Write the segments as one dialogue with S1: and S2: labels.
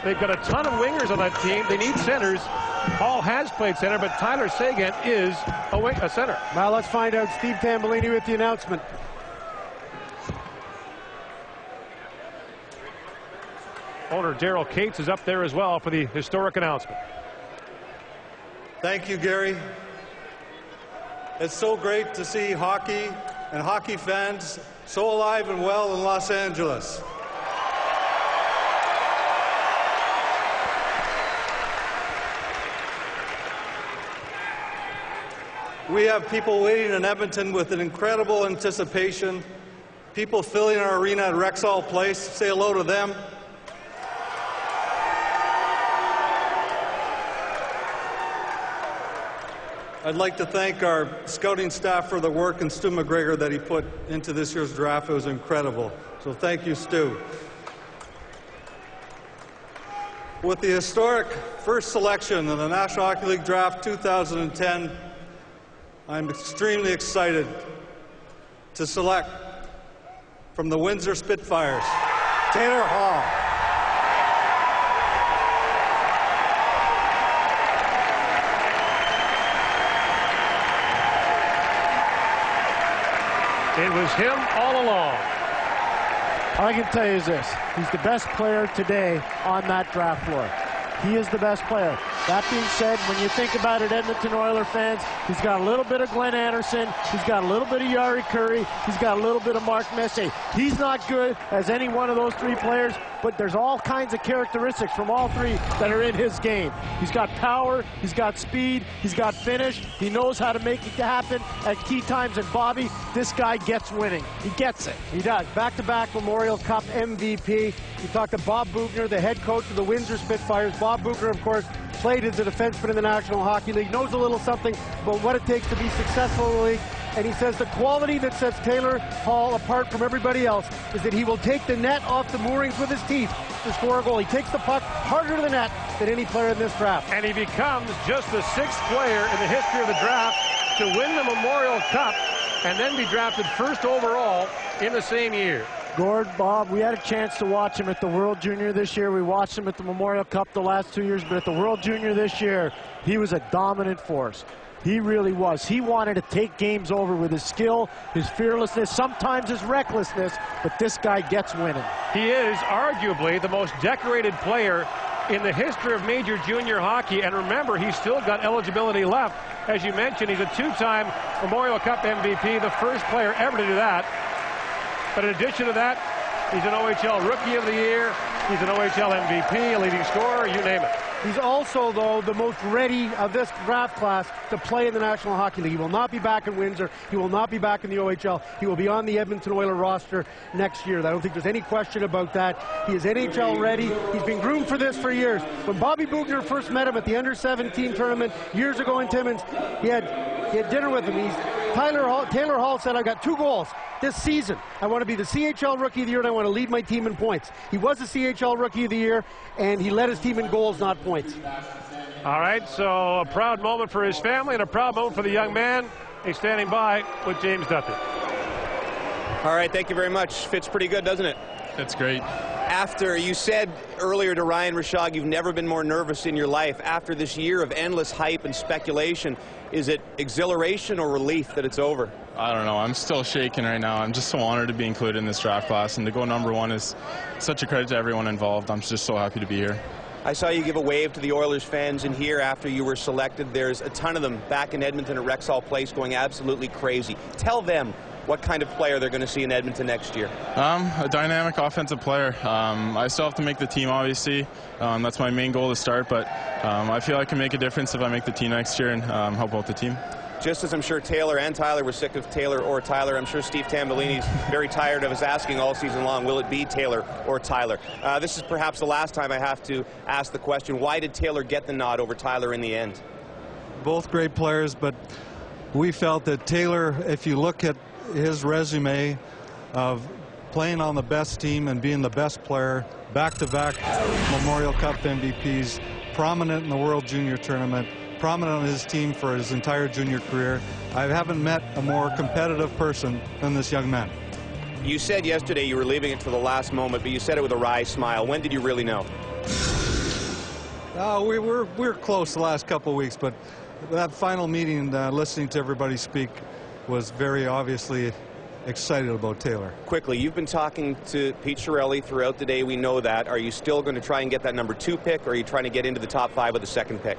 S1: They've got a ton of wingers on that team. They need centers. Hall has played center, but Tyler Seguin is a center.
S2: Well, let's find out. Steve Tambellini with the announcement.
S1: Owner Daryl Cates is up there as well for the historic announcement.
S3: Thank you, Gary. It's so great to see hockey and hockey fans so alive and well in Los Angeles. We have people waiting in Edmonton with an incredible anticipation. People filling our arena at Rexall Place. Say hello to them. I'd like to thank our scouting staff for the work and Stu McGregor that he put into this year's draft. It was incredible. So thank you, Stu. With the historic first selection in the National Hockey League Draft 2010, I'm extremely excited to select from the Windsor Spitfires, Taylor Hall.
S1: It was him all along.
S2: All I can tell you is this. He's the best player today on that draft floor. He is the best player. That being said, when you think about it, Edmonton Oilers fans, he's got a little bit of Glenn Anderson. He's got a little bit of Yari Curry. He's got a little bit of Mark Messier. He's not good as any one of those three players, but there's all kinds of characteristics from all three that are in his game. He's got power. He's got speed. He's got finish. He knows how to make it happen at key times. And Bobby, this guy gets winning. He gets it. He does. Back-to-back Memorial Cup MVP. You talked to Bob Boughner, the head coach of the Windsor Spitfires. Bob Boughner, of course, played as a defenseman in the National Hockey League, knows a little something about what it takes to be successful in the league. And he says the quality that sets Taylor Hall apart from everybody else is that he will take the net off the moorings with his teeth to score a goal. He takes the puck harder to the net than any player in this draft.
S1: And he becomes just the sixth player in the history of the draft to win the Memorial Cup and then be drafted first overall in the same year.
S2: Gord, Bob, we had a chance to watch him at the World Junior this year. We watched him at the Memorial Cup the last 2 years, but at the World Junior this year, he was a dominant force. He really was. He wanted to take games over with his skill, his fearlessness, sometimes his recklessness, but this guy gets winning. He is arguably the most decorated player in the history of major junior hockey, and remember, he's still got eligibility left. As you mentioned, he's a two-time Memorial Cup MVP, the first player ever to do that. But in addition to that, he's an OHL Rookie of the Year, he's an OHL MVP, a leading scorer, you name it. He's also, though, the most ready of this draft class to play in the National Hockey League. He will not be back in Windsor. He will not be back in the OHL. He will be on the Edmonton Oilers roster next year. I don't think there's any question about that. He is NHL ready. He's been groomed for this for years. When Bobby Boughner first met him at the Under-17 tournament years ago in Timmins, he had dinner with him. Taylor Hall said, "I've got 2 goals this season. I want to be the CHL Rookie of the Year, and I want to lead my team in points." He was the CHL Rookie of the Year, and he led his team in goals, not points. All right, so a proud moment for his family and a proud moment for the young man. He's standing by with James Duthie.
S4: All right, thank you very much. Fits pretty good, doesn't it?
S5: That's great.
S4: After you said earlier to Ryan Rishaug, you've never been more nervous in your life. After this year of endless hype and speculation, is it exhilaration or relief that it's over?
S5: I don't know. I'm still shaking right now. I'm just so honored to be included in this draft class, and to go #1 is such a credit to everyone involved. I'm just so happy to be here.
S4: I saw you give a wave to the Oilers fans in here after you were selected. There's a ton of them back in Edmonton at Rexall Place going absolutely crazy. Tell them what kind of player they're going to see in Edmonton next year.
S5: A dynamic offensive player. I still have to make the team, obviously. That's my main goal to start, but I feel I can make a difference if I make the team next year and help out the team.
S4: Just as I'm sure Taylor and Tyler were sick of Taylor or Tyler, I'm sure Steve Tambellini's very tired of us asking all season long, will it be Taylor or Tyler? This is perhaps the last time I have to ask the question, why did Taylor get the nod over Tyler in the end?
S3: Both great players, but we felt that Taylor, if you look at his resume of playing on the best team and being the best player, back-to-back Memorial Cup MVPs, prominent in the World Junior Tournament, prominent on his team for his entire junior career. I haven't met a more competitive person than this young man.
S4: You said yesterday you were leaving it to the last moment, but you said it with a wry smile. When did you really know?
S3: We're close the last couple of weeks, but that final meeting, listening to everybody speak, was very obviously excited about Taylor.
S4: Quickly, you've been talking to Pete Chiarelli throughout the day. We know that. Are you still going to try and get that number 2 pick, or are you trying to get into the top 5 with the 2nd pick?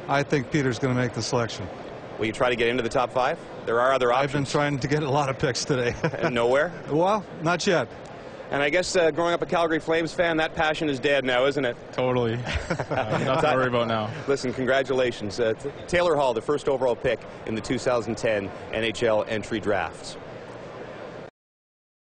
S3: I think Peter's going to make the selection.
S4: Will you try to get into the top 5? There are other options.
S3: I've been trying to get a lot of picks today.
S4: And nowhere?
S3: Well, not yet.
S4: And I guess growing up a Calgary Flames fan, that passion is dead now, isn't it?
S5: Totally. Nothing to worry about now.
S4: Listen, congratulations. Taylor Hall, the 1st overall pick in the 2010 NHL entry draft.